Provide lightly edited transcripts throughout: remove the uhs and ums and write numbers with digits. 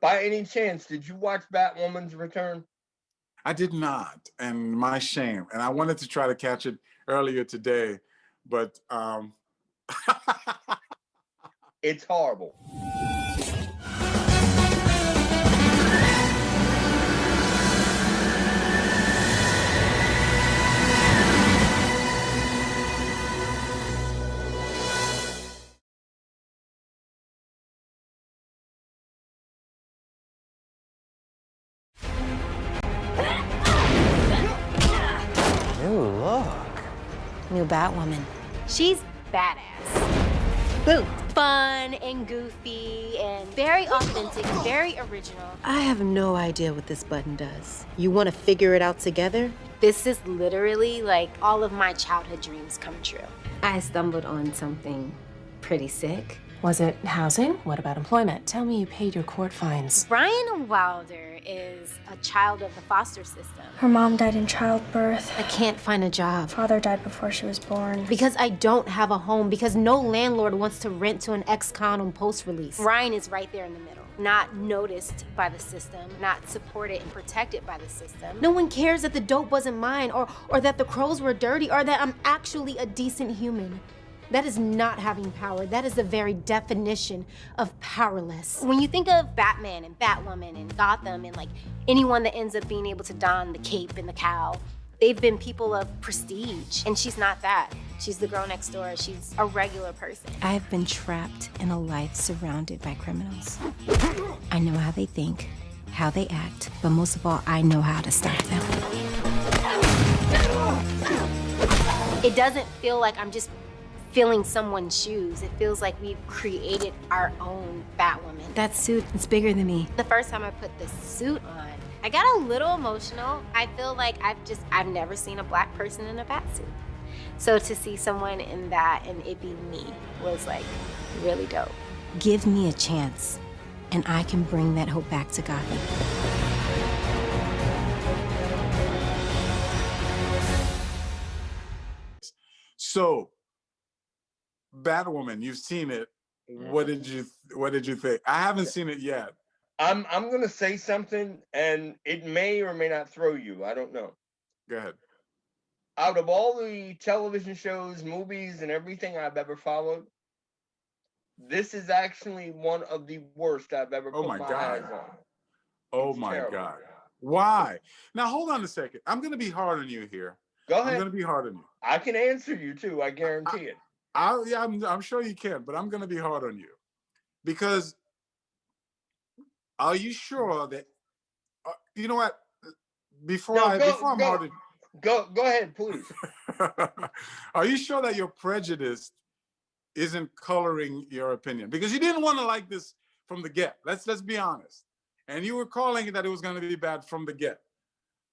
By any chance, did you watch Batwoman's Return? I did not, and my shame. And I wanted to try to catch it earlier today, but It's horrible. New look. New Batwoman. She's badass. Boom. Fun and goofy and very authentic, very original. I have no idea what this button does. You want to figure it out together? This is literally like all of my childhood dreams come true. I stumbled on something pretty sick. Was it housing? What about employment? Tell me you paid your court fines. Ryan Wilder is a child of the foster system. Her mom died in childbirth. I can't find a job. Father died before she was born. Because I don't have a home, because no landlord wants to rent to an ex-con on post-release. Ryan is right there in the middle. Not noticed by the system, not supported and protected by the system. No one cares that the dope wasn't mine, or that the crows were dirty, or that I'm actually a decent human. That is not having power. That is the very definition of powerless. When you think of Batman and Batwoman and Gotham and like anyone that ends up being able to don the cape and the cowl, they've been people of prestige. And she's not that. She's the girl next door. She's a regular person. I have been trapped in a life surrounded by criminals. I know how they think, how they act, but most of all, I know how to stop them. It doesn't feel like I'm just filling someone's shoes. It feels like we've created our own Batwoman. That suit is bigger than me. The first time I put the suit on, I got a little emotional. I feel like I've never seen a black person in a Batsuit. So to see someone in that and it be me was like really dope. Give me a chance, and I can bring that hope back to Gotham. So, Batwoman, you've seen it. What did you think? I haven't seen it yet. I'm gonna say something, and it may or may not throw you. I don't know. Go ahead. Out of all the television shows, movies, and everything I've ever followed, this is actually one of the worst I've ever put my eyes on. Oh my God. Why? Now hold on a second. I'm gonna be hard on you here. Go ahead. I'm gonna be hard on you. I can answer you too. I guarantee it. I'm sure you can, but I'm gonna be hard on you because are you sure that you know what? Before I'm hard on Go ahead, please. Are you sure that your prejudice isn't coloring your opinion? Because you didn't want to like this from the get. Let's be honest. And you were calling it that it was going to be bad from the get.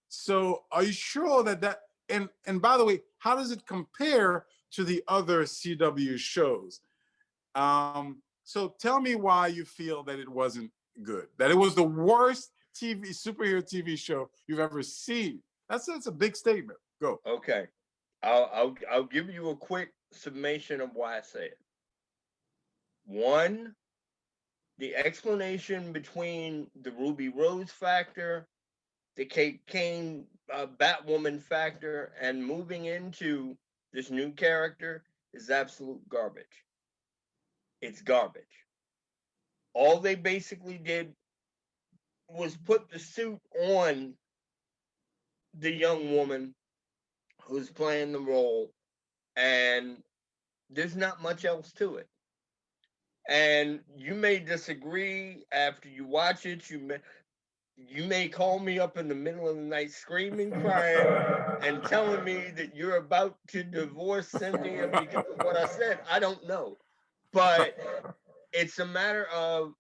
So are you sure that and by the way, how does it compare to the other CW shows? So tell me why you feel that it wasn't good, that it was the worst superhero TV show you've ever seen. That's a big statement. Go. Okay. I'll give you a quick summation of why I say it. One, the explanation between the Ruby Rose factor, the Kate Kane Batwoman factor, and moving into this new character is absolute garbage. It's garbage. All they basically did was put the suit on the young woman who's playing the role, and there's not much else to it. And you may disagree after you watch it. You may call me up in the middle of the night screaming, crying, and telling me that you're about to divorce Cynthia because of what I said. I don't know. But it's a matter of,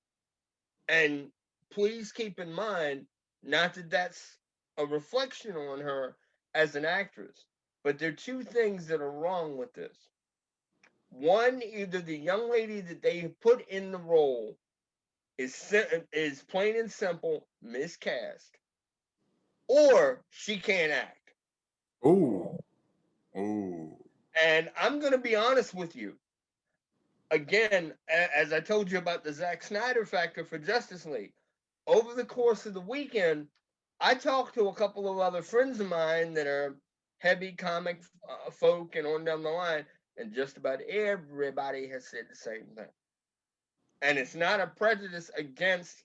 and please keep in mind, not that that's a reflection on her as an actress, but there are two things that are wrong with this. One, either the young lady that they put in the role is plain and simple miscast, or she can't act. Ooh. And I'm going to be honest with you. Again, as I told you about the Zack Snyder factor for Justice League, over the course of the weekend, I talked to a couple of other friends of mine that are heavy comic folk and on down the line, and just about everybody has said the same thing. And it's not a prejudice against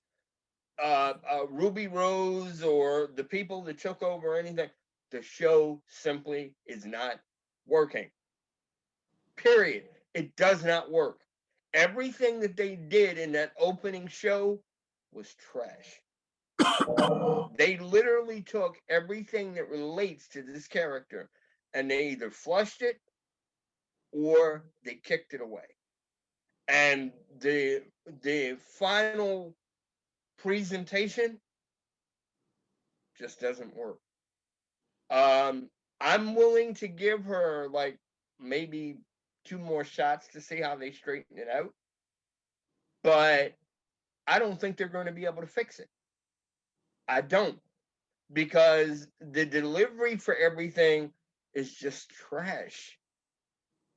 Ruby Rose or the people that took over or anything. The show simply is not working. Period. It does not work. Everything that they did in that opening show was trash. They literally took everything that relates to this character and they either flushed it or they kicked it away. And the final presentation just doesn't work. I'm willing to give her like maybe 2 more shots to see how they straighten it out, but I don't think they're going to be able to fix it. I don't, because the delivery for everything is just trash.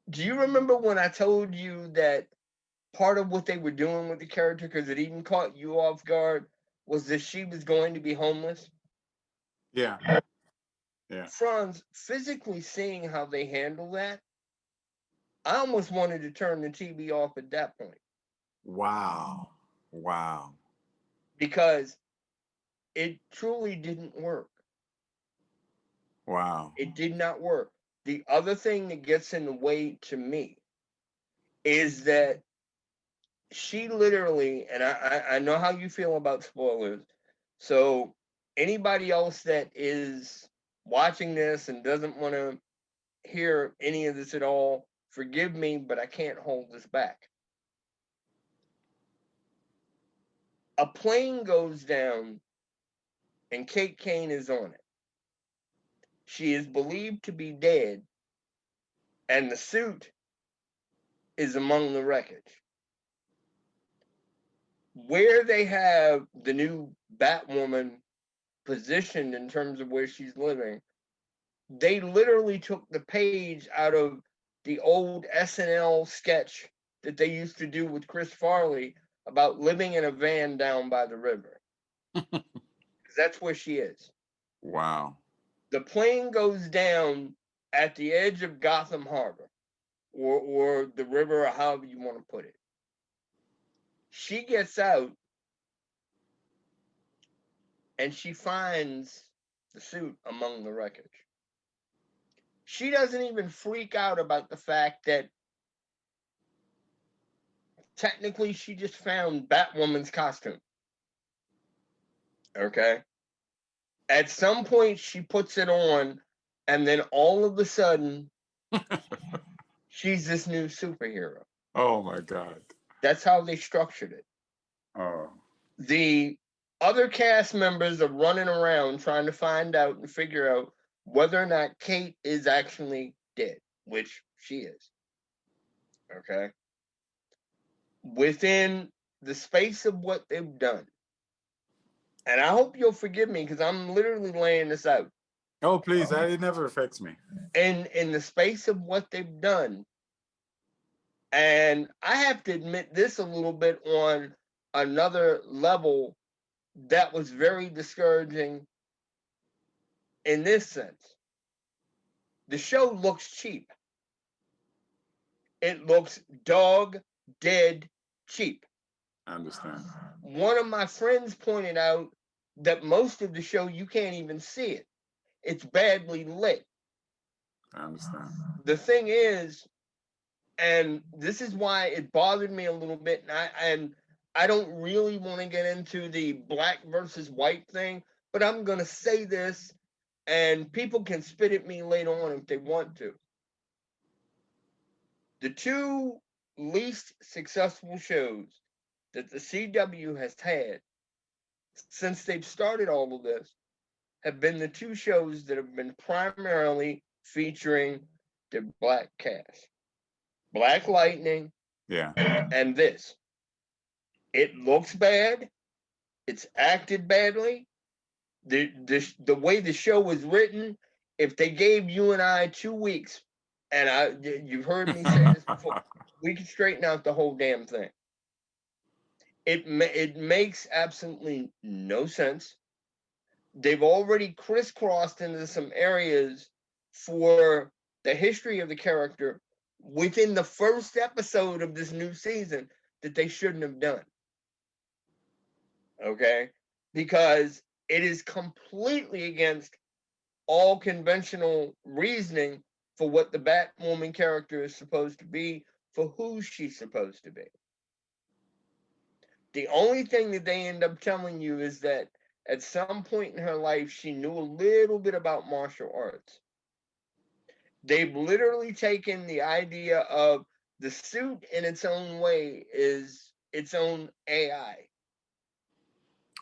Do you remember when I told you that part of what they were doing with the character, because it even caught you off guard, was that she was going to be homeless? Yeah. Yeah. Franz, physically seeing how they handle that, I almost wanted to turn the TV off at that point. Wow. Wow. Because it truly didn't work. Wow. It did not work. The other thing that gets in the way to me is that she literally, and I know how you feel about spoilers, so anybody else that is watching this and doesn't want to hear any of this at all, forgive me, but I can't hold this back. A plane goes down and Kate Kane is on it. She is believed to be dead, and the suit is among the wreckage. Where they have the new Batwoman positioned in terms of where she's living, they literally took the page out of the old SNL sketch that they used to do with Chris Farley about living in a van down by the river. That's where she is. Wow. The plane goes down at the edge of Gotham Harbor, or the river, or however you want to put it. She gets out and she finds the suit among the wreckage. She doesn't even freak out about the fact that technically she just found Batwoman's costume. Okay? At some point, she puts it on, and then all of a sudden, she's this new superhero. Oh my God. That's how they structured it. Oh. The other cast members are running around trying to find out and figure out whether or not Kate is actually dead, which she is. Okay? Within the space of what they've done, and I hope you'll forgive me because I'm literally laying this out. Oh, please. It never affects me. In the space of what they've done, and I have to admit this a little bit on another level that was very discouraging in this sense. The show looks cheap. It looks dog dead cheap. I understand. One of my friends pointed out that most of the show you can't even see it. It's badly lit. I understand. The thing is, and this is why it bothered me a little bit, and I don't really want to get into the black versus white thing, but I'm going to say this, and people can spit at me later on if they want to. The two least successful shows that the CW has had since they've started all of this have been the two shows that have been primarily featuring the black cast. Black Lightning, Yeah. and this. It looks bad. It's acted badly. The way the show was written, if they gave you and I 2 weeks, and you've heard me say this before, we could straighten out the whole damn thing. it makes absolutely no sense. They've already crisscrossed into some areas for the history of the character within the first episode of this new season that they shouldn't have done. Okay? Because it is completely against all conventional reasoning for what the Batwoman character is supposed to be, for who she's supposed to be. The only thing that they end up telling you is that at some point in her life, she knew a little bit about martial arts. They've literally taken the idea of the suit in its own way is its own AI.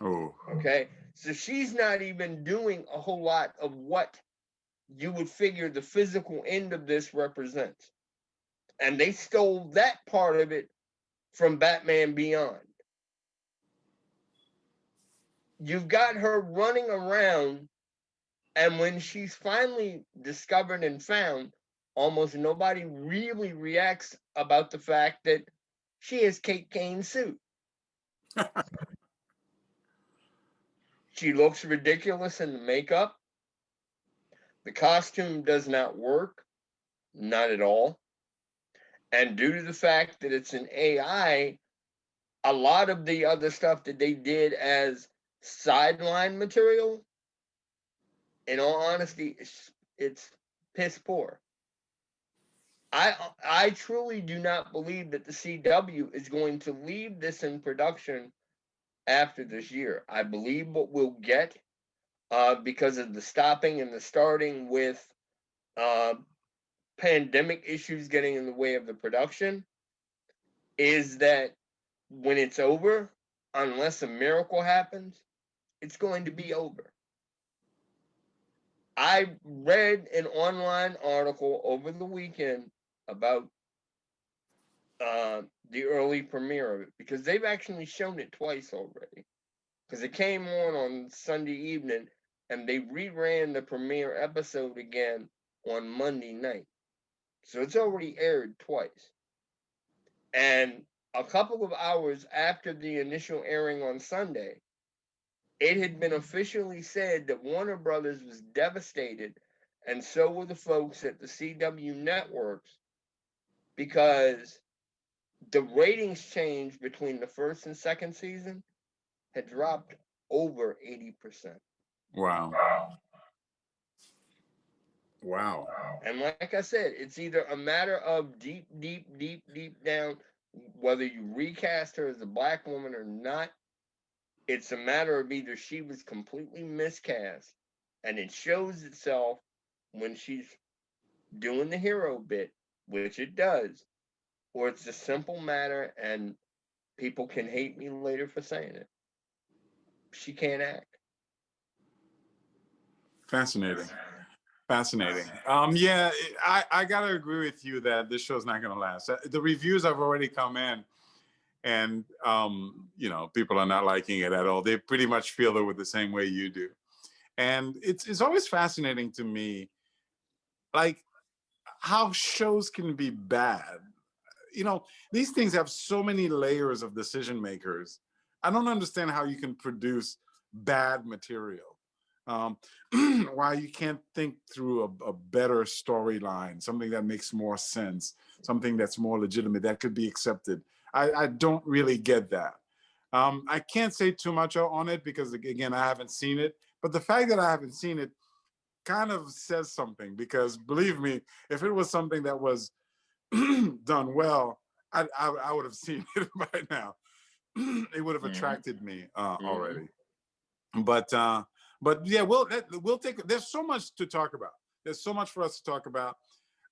Oh. Okay. So she's not even doing a whole lot of what you would figure the physical end of this represents. And they stole that part of it from Batman Beyond. You've got her running around, and when she's finally discovered and found, almost nobody really reacts about the fact that she has Kate Kane's suit. She looks ridiculous in the makeup. The costume does not work, not at all. And due to the fact that it's an AI, a lot of the other stuff that they did as sideline material, in all honesty, it's piss poor. I truly do not believe that the CW is going to leave this in production after this year. I believe what we'll get, because of the stopping and the starting with pandemic issues getting in the way of the production, is that when it's over, unless a miracle happens, it's going to be over. I read an online article over the weekend about the early premiere of it, because they've actually shown it twice already. Because it came on Sunday evening, and they reran the premiere episode again on Monday night. So it's already aired twice. And a couple of hours after the initial airing on Sunday, it had been officially said that Warner Brothers was devastated, and so were the folks at the CW networks, because the ratings change between the first and second season had dropped over 80%. Wow. Wow. And like I said, it's either a matter of deep down, whether you recast her as a black woman or not, it's a matter of either she was completely miscast, and it shows itself when she's doing the hero bit, which it does, or it's a simple matter, and people can hate me later for saying it, she can't act. Fascinating. Fascinating. Yeah, I gotta agree with you that this show's not gonna last. The reviews have already come in, and people are not liking it at all. They pretty much feel it with the same way you do, and it's always fascinating to me, like how shows can be bad. These things have so many layers of decision makers. I don't understand how you can produce bad material. Um, why you can't think through a better storyline, something that makes more sense, something that's more legitimate, that could be accepted. I don't really get that. I can't say too much on it because, again, I haven't seen it. But the fact that I haven't seen it kind of says something, because believe me, if it was something that was done well, I would have seen it by now. It would have attracted me already. But yeah, we'll take. There's so much to talk about. There's so much for us to talk about.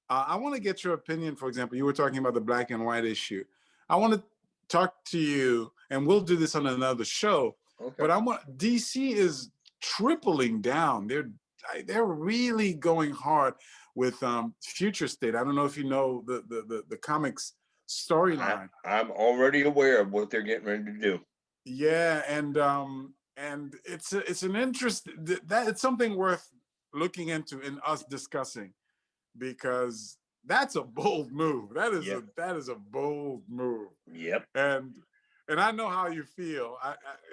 I want to get your opinion. For example, you were talking about the black and white issue. I want to talk to you, and we'll do this on another show. Okay. But DC is tripling down. They're really going hard with Future State. I don't know if you know the comics storyline. I'm already aware of what they're getting ready to do. Yeah, and it's an interest that it's something worth looking into and us discussing, because that's a bold move. That is a bold move. Yep. And and I know how you feel.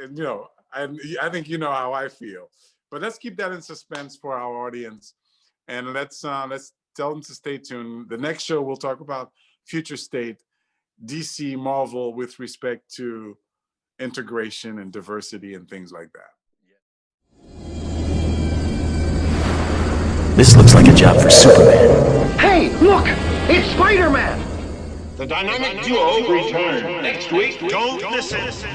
And, you know, I think you know how I feel. But let's keep that in suspense for our audience, and let's tell them to stay tuned. The next show we'll talk about future state DC Marvel with respect to integration and diversity and things like that. This looks like a job for Superman. Hey, look! It's Spider-Man! The dynamic duo return next week. Don't miss it.